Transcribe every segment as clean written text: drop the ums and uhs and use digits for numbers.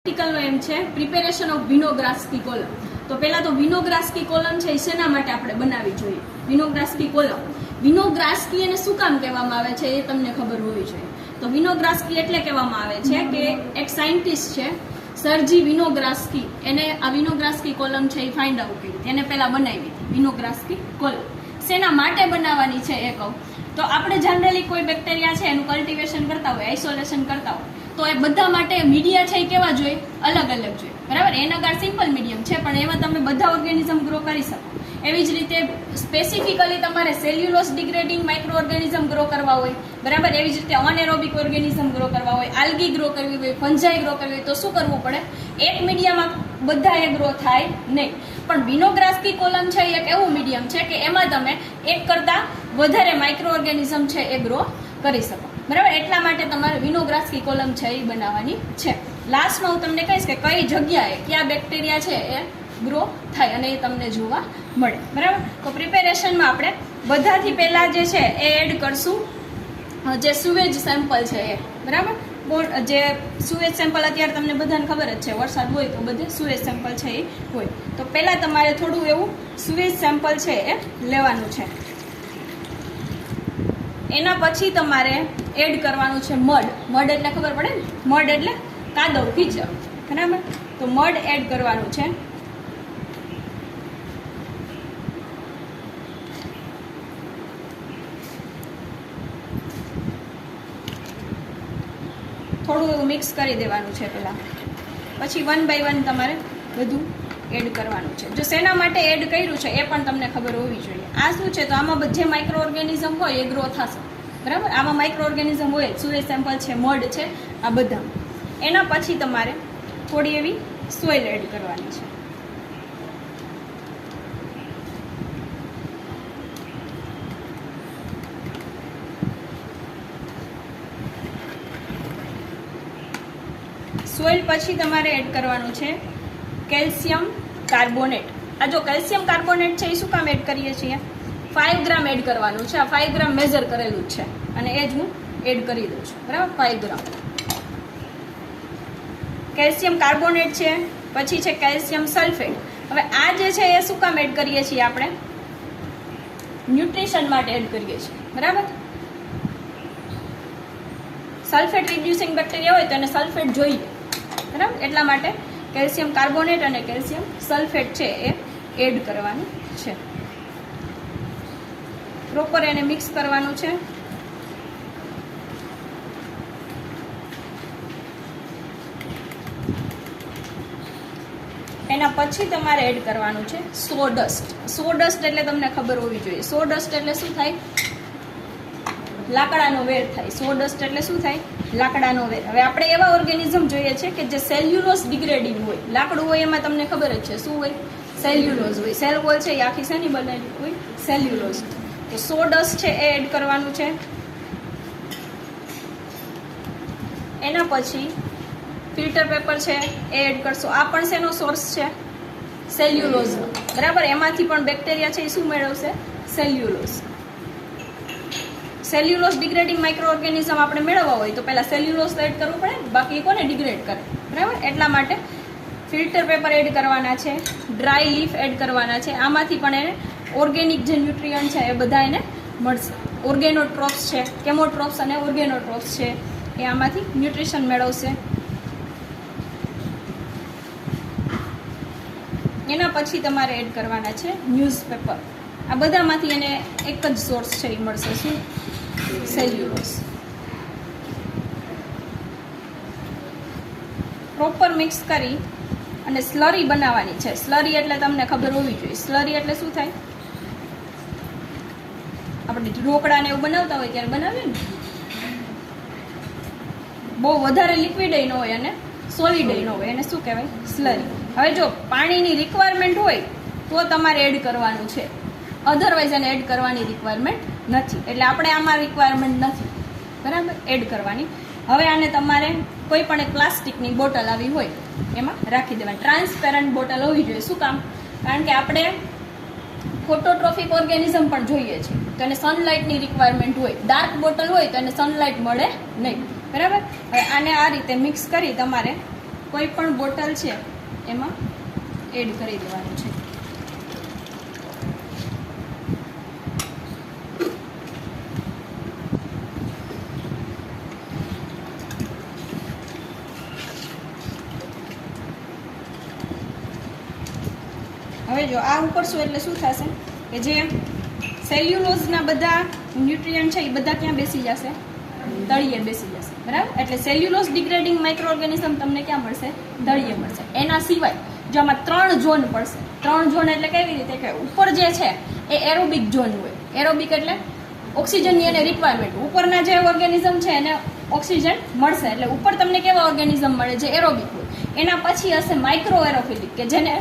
પ્રેક્ટિકલનો એમ છે preparation of વિનોગ્રાસ્કી column. તો પહેલા તો વિનોગ્રાસ્કી કોલમ છે એ શેના માટે આપણે બનાવવી જોઈએ? વિનોગ્રાસ્કી કોલમ, વિનોગ્રાસ્કી એને શું કામ કહેવામાં આવે છે એ તમને ખબર હોવી જોઈએ. તો વિનોગ્રાસ્કી એટલે કહેવામાં આવે છે કે એક સાયન્ટિસ્ટ છે સરજી વિનોગ્રાસ્કી, એને આ વિનોગ્રાસ્કી કોલમ છે એ ફાઇન્ડ આઉટ કરી હતી, એને પહેલા બનાવી હતી વિનોગ્રાસ્કી કોલમ. શેના માટે બનાવવાની છે એ કહું તો આપણે જનરલી કોઈ બેક્ટેરિયા છે એનું કલ્ટિવેશન કરતા હોય, આઇસોલેશન કરતા હોય, તો એ બધા માટે મીડિયા છે એ કેવા જોઈએ? અલગ અલગ જોઈએ, બરાબર. એના આગળ સિમ્પલ મીડિયમ છે પણ એમાં તમે બધા ઓર્ગેનિઝમ ગ્રો કરી શકો. એવી જ રીતે સ્પેસિફિકલી તમારે સેલ્યુલોસ ડિગ્રેડિંગ માઇક્રો ઓર્ગેનિઝમ ગ્રો કરવા હોય, બરાબર. એવી જ રીતે અનએરોબિક ઓર્ગેનિઝમ ગ્રો કરવા હોય, આલ્ગી ગ્રો કરવી હોય, ફંજાઈ ગ્રો કરવી હોય, તો શું કરવું પડે? એક મીડિયામાં બધા એ ગ્રો થાય નહીં. પણ વિનોગ્રાસ્કી કોલમ છે એક એવું મીડિયમ છે કે એમાં તમે એક કરતાં વધારે માઇક્રો ઓર્ગેનિઝમ છે એ ગ્રો કરી શકો, બરાબર. એટલા માટે તમારે વિનોગ્રાસ્કી કોલમ છે એ બનાવવાની છે. લાસ્ટમાં હું તમને કહીશ કે કઈ જગ્યાએ કયા બેક્ટેરિયા છે એ ગ્રો થાય અને એ તમને જોવા મળે, બરાબર. તો પ્રિપેરેશનમાં આપણે બધાથી પહેલાં જે છે એ એડ કરશું જે સુવેજ સેમ્પલ છે એ, બરાબર. જે સુવેજ સેમ્પલ અત્યારે તમને બધાને ખબર જ છે, વરસાદ હોય તો બધે સુવેજ સેમ્પલ છે એ હોય. તો પહેલાં તમારે થોડું એવું સુવેજ સેમ્પલ છે એ લેવાનું છે. એના પછી તમારે એડ કરવાનું છે મડ. મડ એટલે ખબર પડે ને, મડ એટલે કાદવ, કીચડ, બરાબર. તો મડ એડ કરવાનું છે. થોડું એવું મિક્સ કરી દેવાનું છે પહેલાં, પછી 1 by 1 તમારે બધું એડ કરવાનું છે. જો શેના માટે એડ કર્યું છે એ પણ તમને ખબર હોવી જોઈએ. આ શું છે? તો આમાં જે માઇક્રો ઓર્ગેનિઝમ હોય એ ગ્રો થશે, બરાબર. આમાં માઇક્રો ઓર્ગેનિઝમ હોય, સુવેજ સેમ્પલ છે, મડ છે, આ બધા. એના પછી તમારે થોડી એવી સોઇલ એડ કરવાની છે. સોઇલ પછી તમારે એડ કરવાનું છે કેલ્શિયમ કાર્બોનેટ. આ જો કેલ્શિયમ કાર્બોનેટ છે એ શું કામ એડ કરીએ છીએ? 5 ગ્રામ એડ કરવાનું છે. આ 5 ગ્રામ મેઝર કરેલું જ છે અને એ જ હું એડ કરી દઉં છું, બરાબર. 5 ગ્રામ કેલ્શિયમ કાર્બોનેટ છે. પછી છે કેલ્શિયમ સલ્ફેટ. હવે આ જે છે એ શું કામ એડ કરીએ છીએ? આપણે ન્યુટ્રિશન માટે એડ કરીએ છીએ, બરાબર. સલ્ફેટ રિડ્યુસિંગ બેક્ટેરિયા હોય તો એને સલ્ફેટ જોઈએ, બરાબર. એટલા માટે કેલ્શિયમ કાર્બોનેટ અને કેલ્શિયમ સલ્ફેટ છે એ એડ કરવાનું છે. પ્રોપર એને મિક્સ કરવાનું છે. એના પછી તમારે એડ કરવાનું છે સોડસ્ટ. સોડસ્ટ એટલે તમને ખબર હોવી જોઈએ. સોડસ્ટ એટલે શું થાય? લાકડાનો વેર થાય. સોડસ્ટ એટલે શું થાય? લાકડાનો વેર. હવે આપણે એવા ઓર્ગેનિઝમ જોઈએ છે કે જે સેલ્યુલોસ ડિગ્રેડિંગ હોય. લાકડું હોય એમાં તમને ખબર જ છે શું હોય? સેલ્યુલોઝ હોય. સેલ વોલ છે એ આખી શેની બનેલી હોય? સેલ્યુલોઝ. તો સોડસ્ટ છે એ એડ કરવાનું છે. એના પછી ફિલ્ટર પેપર છે એ એડ કરશો. આ પણ શેનો સોર્સ છે? સેલ્યુલોઝનો, બરાબર. એમાંથી પણ બેક્ટેરિયા છે એ શું મેળવશે? સેલ્યુલોઝ. સેલ્યુલોઝ ડિગ્રેડિંગ માઇક્રો ઓર્ગેનિઝમ આપણે મેળવવા હોય તો પહેલાં સેલ્યુલોઝ એડ કરવું પડે, બાકી કોને ડિગ્રેડ કરે, બરાબર. એટલા માટે ફિલ્ટર પેપર એડ કરવાના છે, ડ્રાય લીફ એડ કરવાના છે. આમાંથી પણ એને ઓર્ગેનિક જે ન્યુટ્રિયન્ટ છે એ બધા એને મળશે. ઓર્ગેનોટ્રોપ્સ છે, કેમોટ્રોપ્સ અને ઓર્ગેનોટ્રોપ્સ છે એ આમાંથી ન્યુટ્રિશન મેળવશે. એના પછી તમારે એડ કરવાના છે ન્યૂઝપેપર. આ બધામાંથી એને એક જ સોર્સ છે એ મળશે, શું? સેલ્યુલોઝ. પ્રોપર મિક્સ કરી અને સ્લરી બનાવવાની છે. સ્લરી એટલે તમને ખબર હોવી જોઈએ. સ્લરી એટલે શું થાય? આપણે ઢોકળાને એવું બનાવતા હોય ત્યારે બનાવીએ ને, બહુ વધારે લિક્વિડ ન હોય અને સોલિડ ન હોય, એને શું કહેવાય? સ્લરી. હવે જો પાણીની રિક્વાયરમેન્ટ હોય તો તમારે એડ કરવાનું છે, અધરવાઇઝ એને એડ કરવાની રિક્વાયરમેન્ટ નથી. એટલે આપણે આમાં રિક્વાયરમેન્ટ નથી, બરાબર, એડ કરવાની. હવે આને તમારે કોઈ પણ એક પ્લાસ્ટિકની બોટલ આવી હોય એમાં રાખી દેવાની. ટ્રાન્સપેરન્ટ બોટલ હોવી જોઈએ. શું કામ? કારણ કે આપણે ફોટોટ્રોફિક ઓર્ગેનિઝમ પણ જોઈએ છે તો એને સનલાઇટની રિક્વાયરમેન્ટ હોય. ડાર્ક બોટલ હોય તો એને સનલાઇટ મળે નહીં, બરાબર. હવે આને આ રીતે મિક્સ કરી તમારે કોઈ પણ બોટલ છે એમાં એડ કરી દેવાનું છે. હવે જો આ ઉકળશું એટલે શું થશે કે જે સેલ્યુલોઝના બધા ન્યુટ્રિયન્ટ છે એ બધા ક્યાં બેસી જશે? તળિયે બેસી જશે. બરાબર? એટલે સેલ્યુલોઝ ડિગ્રેડિંગ માઇક્રો ઓર્ગેનિઝમ તમને ક્યાં મળશે? તળિયે મળશે. એના સિવાય જો આમાં 3 ઝોન પડશે. 3 ઝોન એટલે કેવી રીતે કે ઉપર જે છે એ એરોબિક ઝોન હોય. એરોબિક એટલે ઓક્સિજનની એને રિક્વાયરમેન્ટ. ઉપરના જે ઓર્ગેનિઝમ છે એને ઓક્સિજન મળશે. એટલે ઉપર તમને કેવા ઓર્ગેનિઝમ મળે? જે એરોબિક હોય. એના પછી હશે માઇક્રો એરોફિલિક કે જેને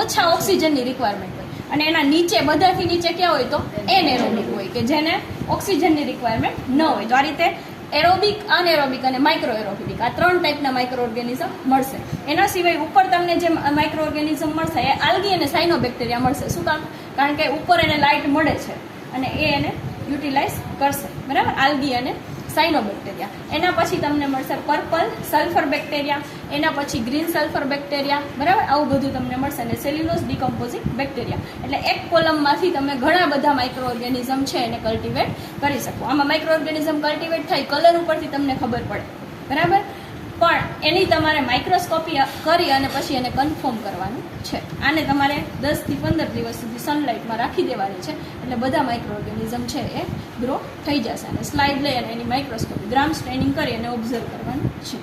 ઓછા ઓક્સિજનની રિક્વાયરમેન્ટ હોય. અને એના નીચે બધાથી નીચે ક્યાં હોય? તો એનએરોબિક હોય કે જેને ઓક્સિજનની રિક્વાયરમેન્ટ ન હોય. તો આ રીતે એરોબિક, અનએરોબિક અને માઇક્રો એરોફિલિક આ 3 ટાઈપના માઇક્રો ઓર્ગેનિઝમ મળશે. એના સિવાય ઉપર તમને જે માઇક્રો ઓર્ગેનિઝમ મળશે એ આલ્ગી અને સાયનોબેક્ટેરિયા મળશે. શું કામ? કારણ કે ઉપર એને લાઇટ મળે છે અને એ એને યુટિલાઇઝ કરશે. બરાબર? આલ્ગી અને સાયનોબેક્ટેરિયા. એના પછી તમને મળશે પર્પલ સલ્ફર બેક્ટેરિયા, એના પછી ગ્રીન સલ્ફર બેક્ટેરિયા. બરાબર? આવું બધું તમને મળશે. અને સેલ્યુલોઝ ડિકમ્પોઝિંગ બેક્ટેરિયા. એટલે એક કોલમમાંથી તમે ઘણા બધા માઇક્રો ઓર્ગેનિઝમ છે એને કલ્ટિવેટ કરી શકો. આમાં માઇક્રો ઓર્ગેનિઝમ કલ્ટિવેટ થાય કલર ઉપરથી તમને ખબર પડે. બરાબર? પણ એની તમારે માઇક્રોસ્કોપી કરી અને પછી એને કન્ફર્મ કરવાનું છે. આને તમારે 10 થી 15 દિવસ સુધી સનલાઇટમાં રાખી દેવાની છે. એટલે બધા માઇક્રો ઓર્ગેનિઝમ છે એ ગ્રો થઈ જશે. અને સ્લાઇડ લઈ અને એની માઇક્રોસ્કોપી ગ્રામ સ્ટેનિંગ કરી અને ઓબ્ઝર્વ કરવાનું છે.